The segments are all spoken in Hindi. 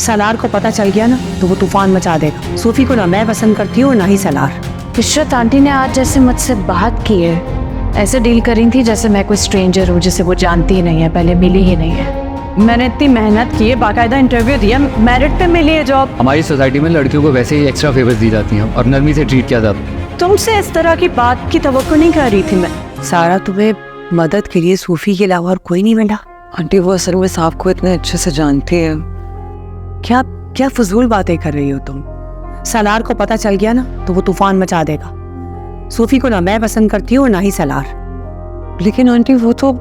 सलार को पता चल गया ना तो वो तूफान मचा देगा। सूफी को ना मैं पसंद करती हूँ और ना ही सलार। इशरत आंटी ने आज जैसे मुझसे बात की है, ऐसे डील करी थी जैसे मैं कोई स्ट्रेंजर हूँ जिसे वो जानती ही नहीं है, पहले मिली ही नहीं है। मैंने इतनी मेहनत की है, बाकायदा इंटरव्यू दिया, मेरिट पे मिली है जॉब। हमारी सोसाइटी में लड़कियों को वैसे ही एक्स्ट्रा फेवर्स दी जाती हैं और नरमी से ट्रीट किया जाता है। तुमसे इस तरह की बात की तवक्को नहीं कर रही थी मैं। सारा तुम्हें मदद के लिए सूफी के अलावा और कोई नहीं मिला? आंटी वो असल में साहब को इतने अच्छे से जानती है। क्या क्या फजूल बातें कर रही हो तुम? सलार को पता चल गया ना तो वो तूफान मचा देगा। सूफी को ना मैं पसंद करती हूँ और ना ही सलार। लेकिन आंटी वो तो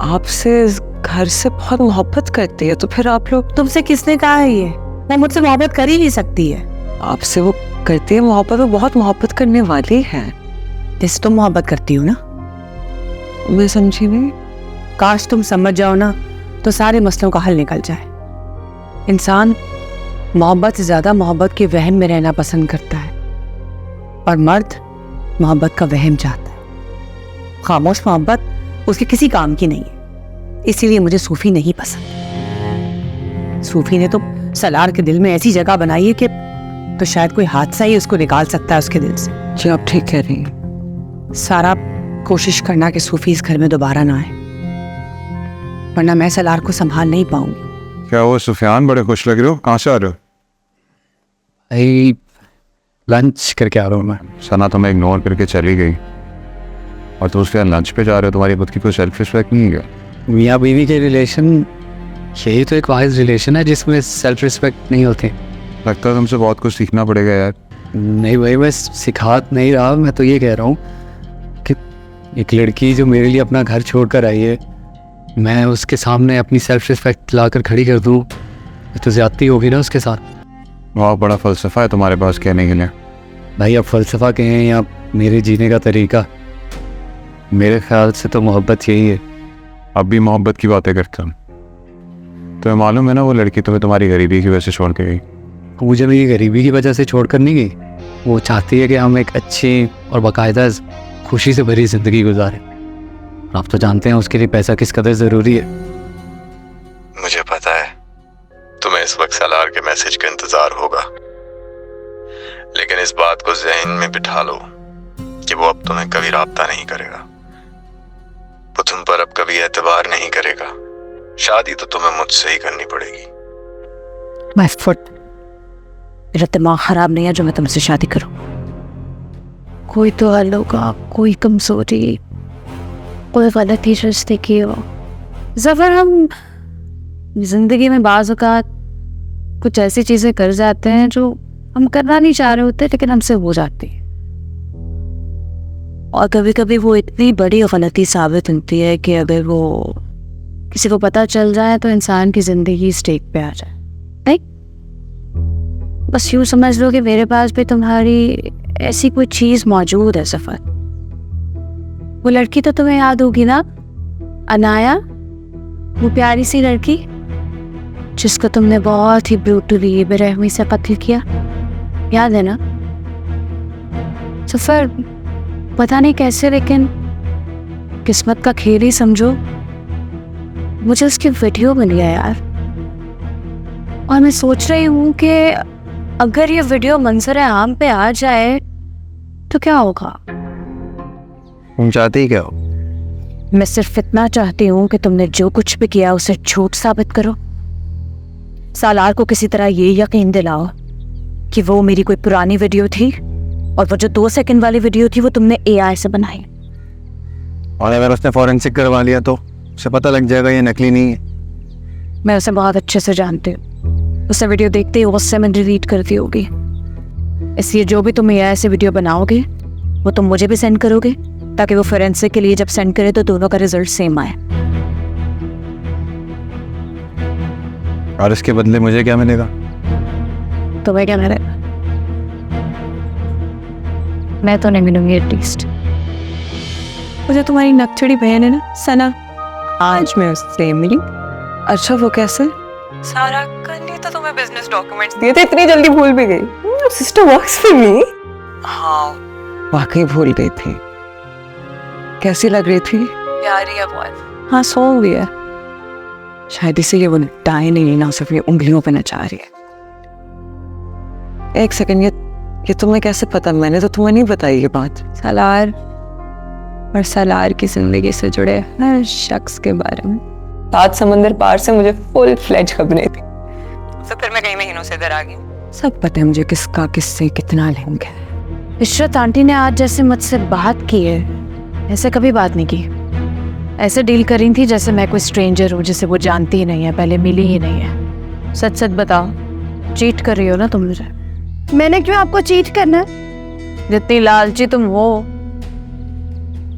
आपसे घर से बहुत मोहब्बत करती है, तो फिर आप लोग। तुमसे किसने कहा है ये? वो मुझसे मोहब्बत कर ही नहीं सकती है। आपसे वो करती है मोहब्बत, वो बहुत मोहब्बत करने वाली है। जैसे तुम मोहब्बत करती हो ना। मैं समझी नहीं। काश तुम समझ जाओ ना तो सारे मसलों का हल निकल जाए। इंसान मोहब्बत से ज्यादा मोहब्बत के वहम में रहना पसंद करता है और मर्द मोहब्बत का वहम चाहता है। खामोश मोहब्बत उसके किसी काम की नहीं है। इसीलिए मुझे सूफी नहीं पसंद। सूफी ने तो सलार के दिल में ऐसी जगह बनाई है कि तो शायद कोई हादसा ही उसको निकाल सकता है उसके दिल से। जी आप ठीक कह रही हैं। सारा कोशिश करना कि सूफी इस घर में दोबारा ना आए, वरना मैं सलार को संभाल नहीं पाऊंगी। क्या वो सुफियान, बड़े खुश लग रहे हो, कहाँ से आ रहे हो? भाई लंच करके आ रहा हूँ मैं। सना तुम्हें इग्नोर करके चली गई और तुम उसके लंच पे जा रहे हो। तुम्हारी खुद की कोई सेल्फ रिस्पेक्ट नहीं है? मियाँ बीवी के रिलेशन यही तो एक वाइज रिलेशन है जिसमें सेल्फ रिस्पेक्ट नहीं होती। लगता है तुमसे बहुत कुछ सीखना पड़ेगा यार। नहीं भाई, मैं सिखा नहीं रहा, मैं तो ये कह रहा हूँ कि एक लड़की जो मेरे लिए अपना घर छोड़कर आई है, मैं उसके सामने अपनी सेल्फ रिस्पेक्ट लाकर खड़ी कर दूँ तो ज़्यादती होगी ना उसके साथ। बहुत बड़ा फ़लसफ़ा है तुम्हारे पास कहने के लिए। भाई अब फ़लसफ़ा कहें या मेरे जीने का तरीका, मेरे ख्याल से तो मोहब्बत यही है। अब भी मोहब्बत की बातें करता हूँ। तुम्हें मालूम है ना वो लड़की तुम्हें तुम्हारी गरीबी की वजह से छोड़ के गई। मुझे मेरी गरीबी की वजह से छोड़ कर नहीं गई। वो चाहती है कि हम एक अच्छी और बाकायदा खुशी से भरी ज़िंदगी गुजारें। आप तो जानते हैं उसके लिए पैसा किस कदर ज़रूरी है। मुझे पता है तुम्हें इस वक्त सलार के मैसेज का इंतज़ार होगा, लेकिन इस बात को ज़हन में बिठा लो कि वो अब तुम्हें कभी राब्ता नहीं करेगा। वो तुम पर अब कभी एतबार नहीं करेगा। शादी तो तुम्हें मुझसे ही करनी पड़ेगी। माय फुट, मेरा दिमाग खराब नहीं है जो मैं तुमसे शादी करूं। कोई तो हल होगा, कोई कमजोरी, कोई गलती रिश्ते की हो। ज़फर, हम जिंदगी में बाज़ औक़ात कुछ ऐसी चीज़ें कर जाते हैं जो हम करना नहीं चाह रहे होते लेकिन हमसे हो जाती है, और कभी कभी वो इतनी बड़ी गलती साबित होती है कि अगर वो किसी को पता चल जाए तो इंसान की ज़िंदगी स्टेक पे आ जाए। नहीं, बस यूँ समझ लो कि मेरे पास भी तुम्हारी ऐसी कोई चीज़ मौजूद है। सफ़र, वो लड़की तो तुम्हें याद होगी ना, अनाया, वो प्यारी सी लड़की जिसको तुमने बहुत ही ब्रूटली बेरहमी से कत्ल किया, याद है ना? सफ़र, पता नहीं कैसे लेकिन किस्मत का खेल ही समझो, मुझे उसकी वीडियो मिली है यार। और मैं सोच रही हूँ कि अगर ये वीडियो मंजर आम पे आ जाए तो क्या होगा। तुम चाहती ही क्या हो? मैं सिर्फ इतना चाहती हूँ कि तुमने जो कुछ भी किया उसे झूठ साबित करो। सालार को किसी तरह ये यकीन दिलाओ कि वो मेरी कोई पुरानी वीडियो थी और वो जो 2 सेकंड वाली वीडियो थी वो तुमने AI से बनाई। और अगर उसने फॉरेंसिक करवा लिया तो उसे पता लग जाएगा ये नकली नहीं है। मैं उसे बहुत अच्छे से जानती हूँ, उसे वीडियो देखते ही गुस्से में डिलीट करती होगी। इसलिए जो भी तुम AI से वीडियो बनाओगे वो तुम मुझे भी सेंड करोगे ताकि वो फोरेंसिक के लिए जब सेंड करे तो दोनों का रिजल्ट सेम आए। और इसके बदले मुझे क्या मिलेगा? तुम्हें क्या मिलेगा? मैं तो नहीं मिलूंगी एटलीस्ट। मुझे तुम्हारी नकचड़ी बहन है ना सना, आज मैं उससे मिली। अच्छा, वो कैसे? सारा कल ही तो तुम्हें बिजनेस डॉक्यूमेंट्स दिए थे, इतनी जल्दी भूल भी गई। Sister works for me. हाँ, वाकई भूल गई थी। कैसी लग रही थी? प्यारी है बहुत। हाँ, सो भी है। शायद इसीलिए वो दाएं नहीं ना सिर्फ ये उंगलियों पे नचा रही है। एक सेकंड, ये तुम्हें कैसे पता? मैंने तो तुम्हें नहीं बताई ये बात। सालार और सालार की जिंदगी से जुड़े हर शख्स के बारे में 7 समंदर पार से मुझे फुल फ्लेज खबरें थी। तो फिर मैं कई महीनों से इधर आ गई। सब पता है मुझे किसका किससे कितना लिंक है। इशरत आंटी ने आज जैसे मुझसे बात की है, ऐसे कभी बात नहीं की। ऐसे डील करी थी जैसे मैं कोई स्ट्रेंजर हूँ जिसे वो जानती ही नहीं है, पहले मिली ही नहीं है। सच सच बताओ, चीट कर रही हो ना तुम मुझे? मैंने क्यों आपको चीट करना है? जितनी लालची तुम हो,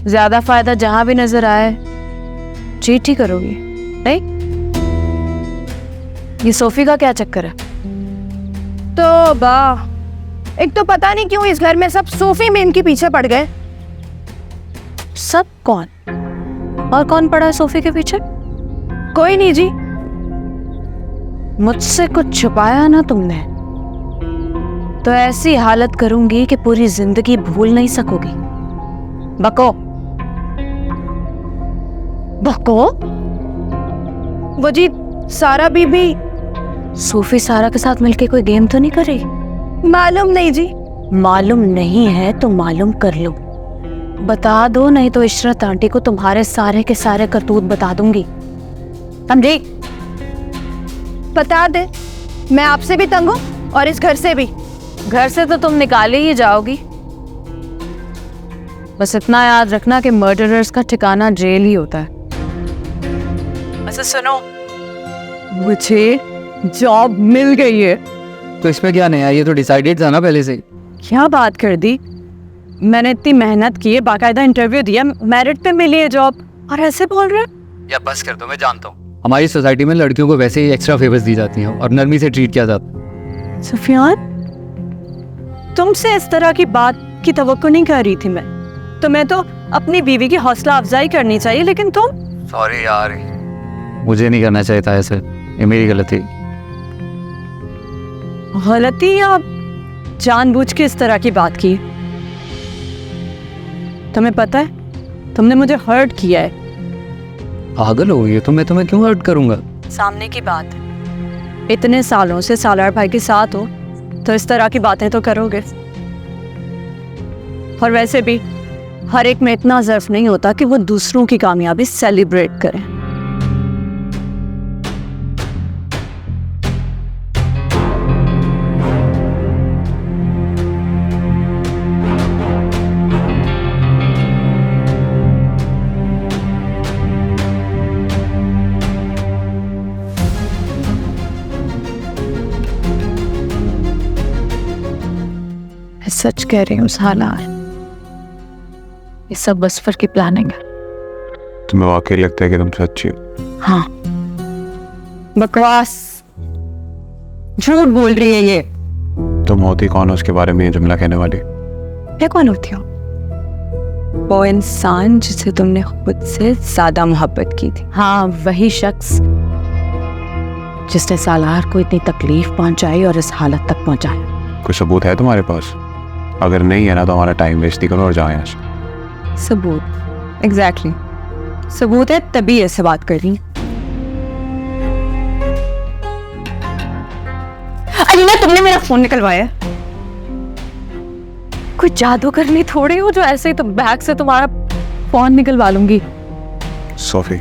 ज्यादा फायदा जहां भी नजर आए चीट ही करोगी, नहीं? ये सोफी का क्या चक्कर है? तो एक तो पता नहीं क्यों इस घर में सब सोफी में इनके पीछे पड़ गए। सब कौन? और कौन पड़ा है सोफी के पीछे? कोई नहीं जी। मुझसे कुछ छुपाया ना तुमने तो ऐसी हालत करूंगी कि पूरी जिंदगी भूल नहीं सकोगी। बको बको। वो जी सारा बीबी। सोफी सारा के साथ मिलके कोई गेम तो नहीं कर रही? मालूम नहीं जी। मालूम नहीं है तो मालूम कर लो, बता दो, नहीं तो इशरत आंटी को तुम्हारे सारे के सारे करतूत बता दूंगी, समझी? बता दे, मैं आपसे भी तंग हूँ और इस घर से भी। घर से तो तुम निकाली ही जाओगी। बस इतना याद रखना कि मर्डरर्स का ठिकाना जेल ही होता है। अच्छा सुनो, मुझे जॉब मिल गई है। तो इसमें क्या नया? ये तो डिसाइडेड था ना पहले से। क्या बात कर दी? मैंने इतनी मेहनत की है, बाकायदा इंटरव्यू दिया, मेरिट पे मिली है जॉब, और ऐसे बोल रहे? या बस कर दो, मैं जानता हूँ हमारी सोसाइटी में लड़कियों को वैसे ही एक्स्ट्रा फेवर्स दी जाती हैं और नरमी से ट्रीट किया जाता है। सुफियान, तुमसे इस तरह की बात की तवक्को नहीं कर रही थी मैं। तुम्हें तो अपनी बीवी की हौसला अफजाई करनी चाहिए, लेकिन तुम। सॉरी यार, मुझे नहीं करना चाहिए था ऐसे, ये मेरी गलती। गलती या जानबूझ के इस तरह की बात की? तुम्हें पता है तुमने मुझे हर्ट किया है। पागल हो गई हो? तो मैं तुम्हें क्यों हर्ट करूंगा? सामने की बात है, इतने सालों से सालार भाई के साथ हो तो इस तरह की बातें तो करोगे। और वैसे भी हर एक में इतना ज़र्फ नहीं होता कि वो दूसरों की कामयाबी सेलिब्रेट करें। सच कह रही हूँ सालार, ये सब बसफर की प्लानिंग है। तुम्हें वाकई लगता है कि तुम सच्ची हो? हाँ। बकवास, झूठ बोल रही है ये। तुम होती कौन हो उसके बारे में ये जुमला कहने वाली? मैं कौन होती हूँ? वो इंसान जिसे तुमने खुद से ज्यादा मोहब्बत की थी। हाँ, वही शख्स जिसने सालार को इतनी तकलीफ पहुंचाई और इस हालत तक पहुंचाया। कोई सबूत है तुम्हारे पास? अगर नहीं है ना तो हमारा टाइम वेस्ट नहीं करो और जाओ यहाँ से। सबूत? एग्जैक्टली, सबूत है तभी ऐसे बात कर रही। अलीना, तुमने मेरा फोन निकलवाया? कोई जादू करनी थोड़ी हो जो ऐसे ही तो बैग से तुम्हारा फोन निकलवा लूंगी। सोफी,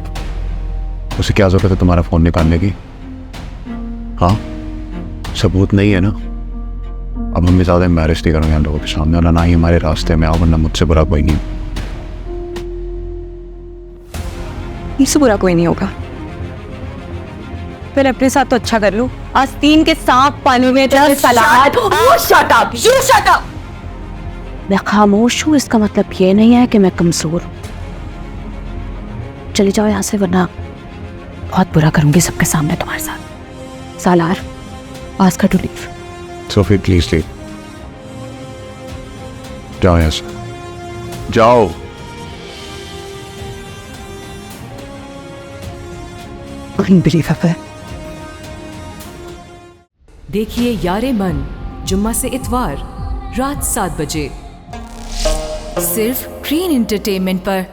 उसे क्या जरूरत है तुम्हारा फोन निकालने की? हाँ, सबूत नहीं है ना? अब हम भी ज्यादा एम्बैरेस नहीं करेंगे लोगों के सामने, और ना ही हमारे रास्ते में आओ, वरना मुझसे बुरा कोई नहीं। मुझसे बुरा कोई नहीं होगा। फिर अपने साथ तो अच्छा कर लो। आस्तीन के सांप पानी में मैं खामोश हूँ, इसका मतलब ये नहीं है कि मैं कमजोर हूँ। चली जाओ यहाँ से, वरना बहुत बुरा करूंगी सबके सामने तुम्हारे साथ। Salar, ask her to leave. Sophie please leave, जाओ यहाँ से, जाओ। अनबिलीवेबल। देखिए यारे मन, जुम्मा से इतवार रात 7 बजे सिर्फ ग्रीन एंटरटेनमेंट पर।